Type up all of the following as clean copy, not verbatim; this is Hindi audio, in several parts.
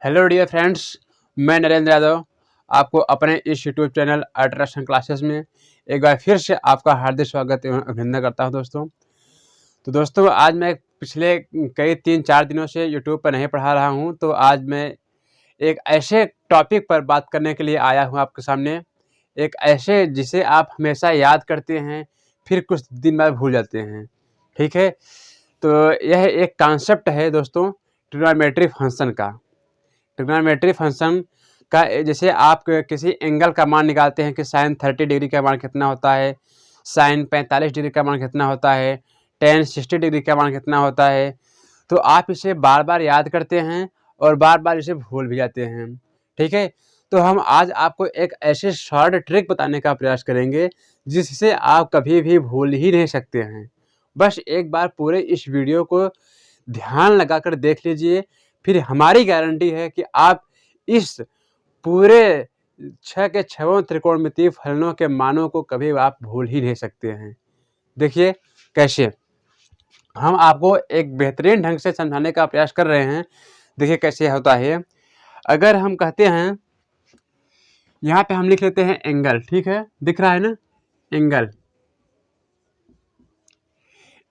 हेलो डियर फ्रेंड्स, मैं नरेंद्र यादव आपको अपने इस यूट्यूब चैनल अल्ट्रेशन क्लासेस में एक बार फिर से आपका हार्दिक स्वागत एवं अभिनंदन करता हूं। दोस्तों आज मैं पिछले कई 3-4 दिनों से यूट्यूब पर नहीं पढ़ा रहा हूं, तो आज मैं एक ऐसे टॉपिक पर बात करने के लिए आया हूं आपके सामने, एक ऐसे जिसे आप हमेशा याद करते हैं फिर कुछ दिन बाद भूल जाते हैं। ठीक है, तो यह एक कॉन्सेप्ट है दोस्तों ट्रिग्नोमेट्री फंक्शन का। ट्रिग्नोमेट्री फंक्शन का जैसे आप किसी एंगल का मान निकालते हैं कि साइन 30 डिग्री का मान कितना होता है, साइन 45 डिग्री का मान कितना होता है, टेन 60 डिग्री का मान कितना होता है, तो आप इसे बार बार याद करते हैं और बार बार इसे भूल भी जाते हैं। ठीक है, तो हम आज आपको एक ऐसे शॉर्ट ट्रिक बताने का प्रयास करेंगे जिससे आप कभी भी भूल ही नहीं सकते हैं। बस एक बार पूरे इस वीडियो को ध्यान लगाकर देख लीजिए, फिर हमारी गारंटी है कि आप इस पूरे 6 के 6 त्रिकोणमितीय फलनों के मानों को कभी आप भूल ही नहीं सकते हैं। देखिए कैसे हम आपको एक बेहतरीन ढंग से समझाने का प्रयास कर रहे हैं। देखिए कैसे होता है। अगर हम कहते हैं, यहाँ पे हम लिख लेते हैं एंगल। ठीक है, दिख रहा है ना एंगल।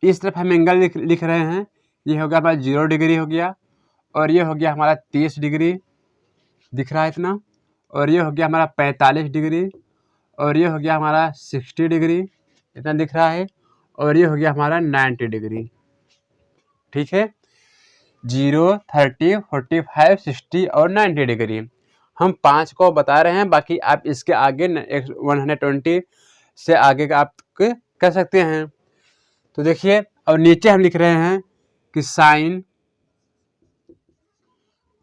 इस तरफ हम एंगल लिख रहे हैं। ये हो गया हमारा 0 डिग्री हो गया, और ये हो गया हमारा 30 डिग्री, दिख रहा है इतना, और ये हो गया हमारा 45 डिग्री, और ये हो गया हमारा 60 डिग्री, इतना दिख रहा है, और ये हो गया हमारा 90 डिग्री। ठीक है, 0, 30, 45, 60 और 90 डिग्री। हम 5 को बता रहे हैं, बाकी आप इसके आगे 120 से आगे का आप कर सकते हैं। तो देखिए, और नीचे हम लिख रहे हैं कि साइन,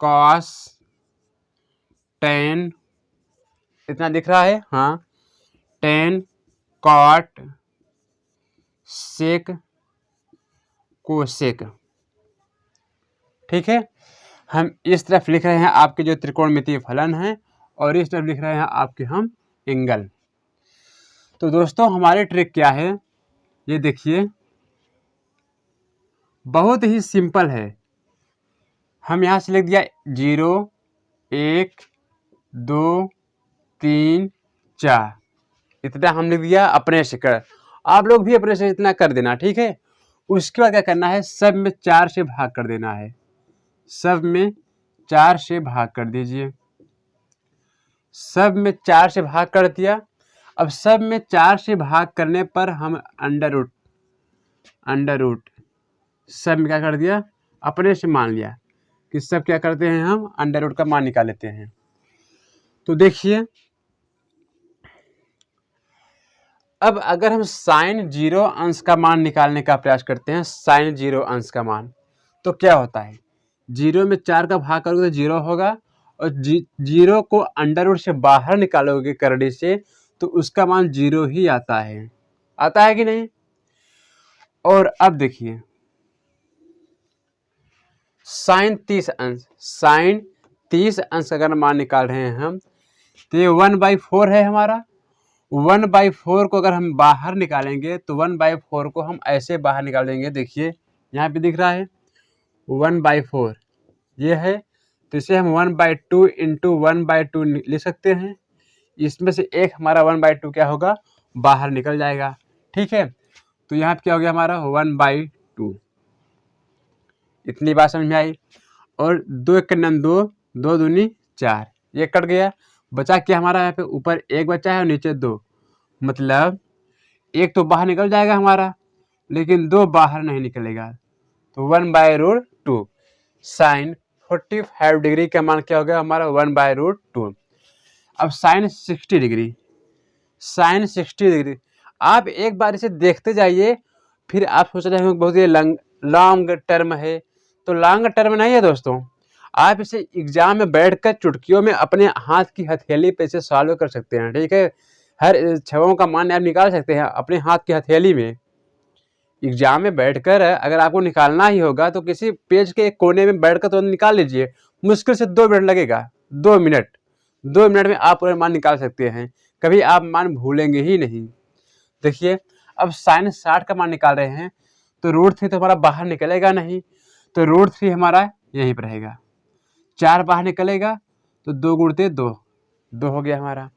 कॉस, टेन, इतना दिख रहा है, हाँ, टेन, कॉट, सेक, कोसेक। ठीक है, हम इस तरफ लिख रहे हैं आपके जो त्रिकोणमितीय फलन हैं, और इस तरफ लिख रहे हैं आपके हम एंगल। तो दोस्तों हमारी ट्रिक क्या है, ये देखिए, बहुत ही सिंपल है। हम यहाँ से लिख दिया 0, 1, 2, 3, 4, इतना हम लिख दिया अपने से कर। आप लोग भी अपने से इतना कर देना। ठीक है, उसके बाद क्या करना है, सब में 4 से भाग कर देना है। सब में 4 से भाग कर दीजिए। सब में 4 से भाग कर दिया। अब सब में 4 से भाग करने पर हम अंडर रूट सब में क्या कर दिया, अपने से मान लिया कि सब क्या करते हैं, हम अंडर रूट का मान निकाल लेते हैं। तो देखिए, अब अगर हम साइन 0 अंश का मान निकालने का प्रयास करते हैं, साइन 0 अंश का मान, तो क्या होता है, 0 में 4 का भाग करोगे तो 0 होगा, और 0 को अंडर रूट से बाहर निकालोगे करड़ी से, तो उसका मान 0 ही आता है कि नहीं। और अब देखिए, साइन 30 अंश अगर मान निकाल रहे हैं हम, तो ये 1/4 है हमारा। 1/4 को अगर हम बाहर निकालेंगे, तो 1/4 को हम ऐसे बाहर निकाल देंगे। देखिए यहाँ पे दिख रहा है 1/4 ये है, तो इसे हम 1/2 इंटू 1/2 लिख सकते हैं। इसमें से एक हमारा 1/2 क्या होगा, बाहर निकल जाएगा। ठीक है, तो यहाँ पे क्या हो गया हमारा 1/2। इतनी बात समझ में आई। और 2 1 2, 2 दूनी 4, ये कट गया। बचा क्या हमारा, यहाँ पे ऊपर 1 बचा है और नीचे 2, मतलब 1 तो बाहर निकल जाएगा हमारा, लेकिन 2 बाहर नहीं निकलेगा। तो 1/2 साइन 45 डिग्री का मान क्या हो गया हमारा, 1/2। अब साइन 60 डिग्री, आप एक बार इसे देखते जाइए, फिर आप सोच रहे हैं बहुत ही लॉन्ग टर्म है, तो लॉन्ग टर्म नहीं है दोस्तों। आप इसे एग्जाम में बैठकर चुटकियों में अपने हाथ की हथेली पे से सॉल्व कर सकते हैं। ठीक है, हर 6 का मान आप निकाल सकते हैं अपने हाथ की हथेली में। एग्जाम में बैठकर अगर आपको निकालना ही होगा, तो किसी पेज के एक कोने में बैठकर तो निकाल लीजिए। मुश्किल से 2 मिनट लगेगा, 2 मिनट में आप पूरा मान निकाल सकते हैं। कभी आप मान भूलेंगे ही नहीं। देखिए, अब साइन 60 का मान निकाल रहे हैं, तो √3 तो हमारा बाहर निकलेगा नहीं, तो √3 हमारा यहीं पर रहेगा। 4 बाहर निकलेगा तो 2 गुणते 2, 2 हो गया हमारा।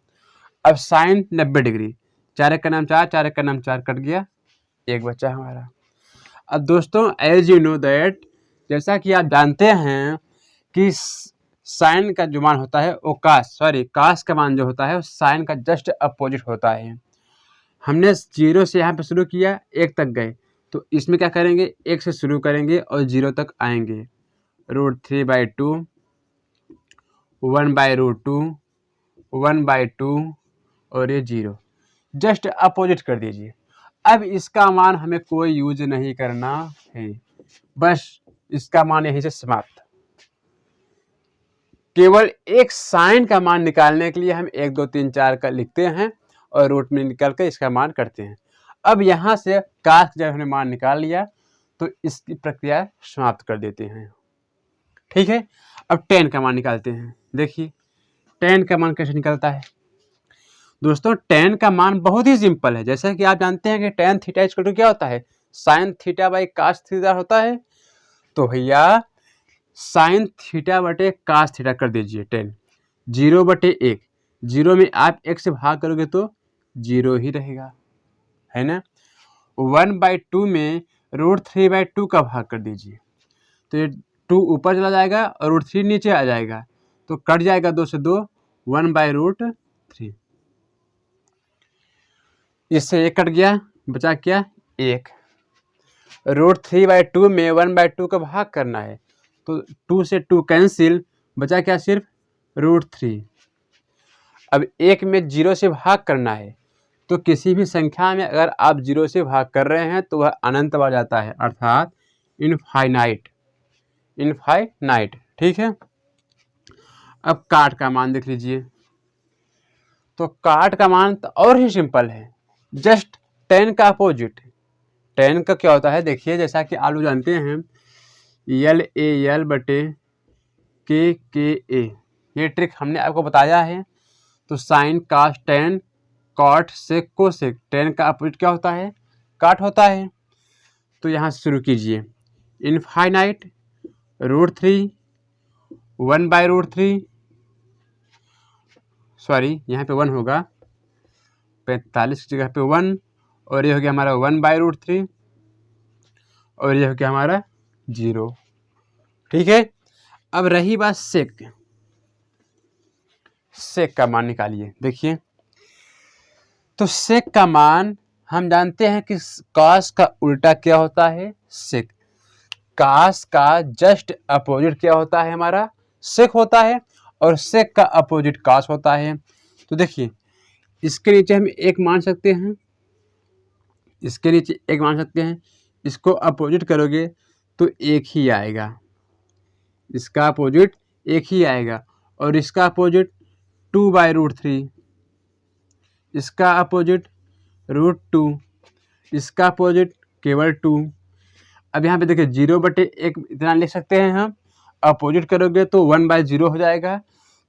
अब साइन 90 डिग्री, 4 एक का नाम 4, 4 एक का नाम 4, कट गया, 1 बचा हमारा। अब दोस्तों एज यू नो दैट, जैसा कि आप जानते हैं कि साइन का जो मान होता है वो कास का मान जो होता है वो साइन का जस्ट अपोजिट होता है। हमने 0 से यहाँ पे शुरू किया, 1 तक गए, तो इसमें क्या करेंगे, 1 से शुरू करेंगे और 0 तक आएंगे। √3/2, 1/√2, 1/2 और ये 0, जस्ट अपोजिट कर दीजिए। अब इसका मान हमें कोई यूज नहीं करना है, बस इसका मान यहीं से समाप्त। केवल एक साइन का मान निकालने के लिए हम 1 2 3 4 का लिखते हैं और रूट में निकाल कर इसका मान करते हैं। अब यहाँ से काश जब हमने मान निकाल लिया तो इसकी प्रक्रिया समाप्त कर देते हैं। ठीक है, अब tan का मान निकालते हैं। देखिए tan का मान कैसे निकलता है दोस्तों। tan का मान बहुत ही सिंपल है। जैसा कि आप जानते हैं कि tan थीटा इक्वल टू क्या होता है, sin theta by cos theta होता है। तो भैया साइन थीटा बटे कास थीटा कर दीजिए। 10 0/1, 0 में आप 1 से भाग करोगे तो 0 ही रहेगा, है ना। 1/2 में √3/2 का भाग कर दीजिए तो ये 2 ऊपर चला जाएगा और √3 नीचे आ जाएगा, तो कट जाएगा 2 से 2, 1/√3। इससे 1 कट गया, बचा क्या 1। √3/2 में 1/2 का भाग करना है तो 2 से 2 कैंसिल, बचा क्या सिर्फ √3। अब 1 में 0 से भाग करना है तो किसी भी संख्या में अगर आप 0 से भाग कर रहे हैं तो वह अनंत बन जाता है, अर्थात इनफाइनाइट। ठीक है। अब काट का मान देख लीजिए, तो काट का मान तो और ही सिंपल है, जस्ट tan का अपोजिट। tan का क्या होता है देखिए, जैसा कि आप लोग जानते हैं LAL/KKA, ये ट्रिक हमने आपको बताया है। तो sine cos tan cot sec cosec, tan का अपोजिट क्या होता है, काट होता है। तो यहाँ से शुरू कीजिए, इनफाइनाइट, √3, 1/√3, सॉरी यहाँ पे 1 होगा, 45 की जगह पे 1, और ये हो गया हमारा 1/√3 और ये हो गया हमारा 0। ठीक है। अब रही बात सेक का मान निकालिए। देखिए तो सेक का मान हम जानते हैं कि कास का उल्टा क्या होता है, सेक। कास का जस्ट अपोजिट क्या होता है, हमारा सेक होता है, और सेक का अपोजिट कास होता है। तो देखिए इसके नीचे हम 1 मान सकते हैं, इसके नीचे 1 मान सकते हैं, इसको अपोजिट करोगे तो 1 ही आएगा, इसका अपोजिट 1 ही आएगा, और इसका अपोजिट 2/√3, इसका अपोजिट √2, इसका अपोजिट केवल 2। अब यहाँ पे देखिए 0/1 इतना लिख सकते हैं हम, अपोजिट करोगे तो 1/0 हो जाएगा।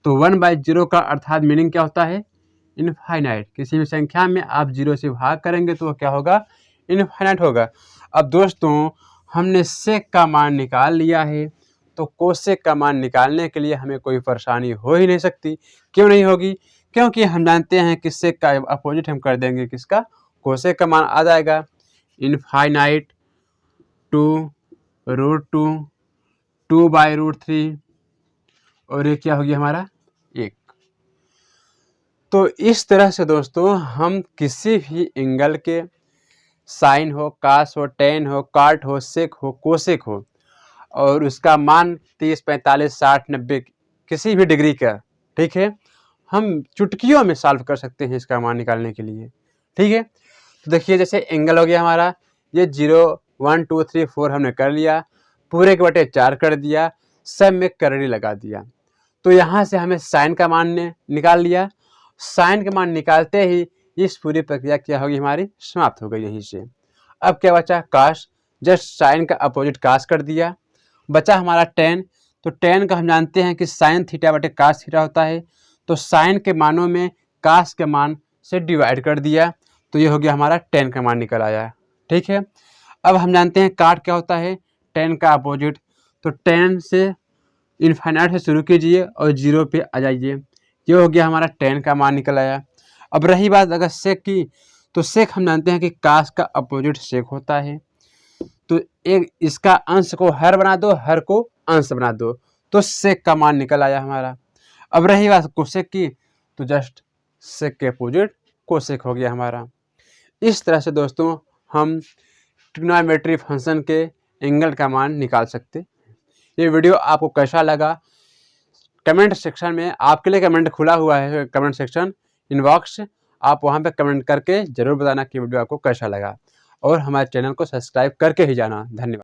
तो 1/0 का अर्थात मीनिंग क्या होता है, इनफाइनाइट। किसी भी संख्या में आप 0 से भाग करेंगे तो क्या होगा, इनफाइनाइट होगा। अब दोस्तों हमने सेक का मान निकाल लिया है, तो कोसेक का मान निकालने के लिए हमें कोई परेशानी हो ही नहीं सकती। क्यों नहीं होगी, क्योंकि हम जानते हैं कि सेक का अपोजिट हम कर देंगे किसका, कोसेक का मान आ जाएगा इनफाइनाइट टू √2, 2/√3, और ये क्या हो गया हमारा 1। तो इस तरह से दोस्तों हम किसी भी एंगल के साइन हो, कास हो, tan हो, काट हो, सेक हो, कोसेक हो, और उसका मान 30, 45, 60, 90 किसी भी डिग्री का, ठीक है, हम चुटकियों में सॉल्व कर सकते हैं इसका मान निकालने के लिए। ठीक है। तो देखिए जैसे एंगल हो गया हमारा, ये 0, 1, 2, 3, 4 हमने कर लिया, पूरे के बटे 4 कर दिया, सब में करड़ी लगा दिया। तो यहाँ से हमें साइन का मान ने निकाल लिया। साइन का मान निकालते ही इस पूरी प्रक्रिया क्या होगी, हमारी समाप्त हो गई यहीं से। अब क्या बचा, कास, जस्ट साइन का अपोजिट कास कर दिया, बचा हमारा tan। तो tan का हम जानते हैं कि साइन थीटा बटे कास थीटा होता है, तो साइन के मानों में कास के मान से डिवाइड कर दिया, तो ये हो गया हमारा tan का मान निकल आया। ठीक है। अब हम जानते हैं काट क्या होता है, tan का अपोजिट, तो tan से इनफाइनाइट से शुरू कीजिए और 0 पे आ जाइए। ये हो गया हमारा tan का मान निकल आया। अब रही बात अगर सेक की, तो सेक हम जानते हैं कि कास का अपोजिट सेक होता है। तो एक इसका अंश को हर बना दो, हर को अंश बना दो, तो सेक का मान निकल आया हमारा। अब रही बात कोसेक की, तो जस्ट सेक के अपोजिट कोसेक हो गया हमारा। इस तरह से दोस्तों हम ट्रिग्नोमेट्री फंक्शन के एंगल का मान निकाल सकते। ये वीडियो आपको कैसा लगा, कमेंट सेक्शन में आपके लिए कमेंट खुला हुआ है, कमेंट सेक्शन इनबॉक्स, आप वहाँ पे कमेंट करके ज़रूर बताना कि वीडियो आपको कैसा लगा, और हमारे चैनल को सब्सक्राइब करके ही जाना। धन्यवाद।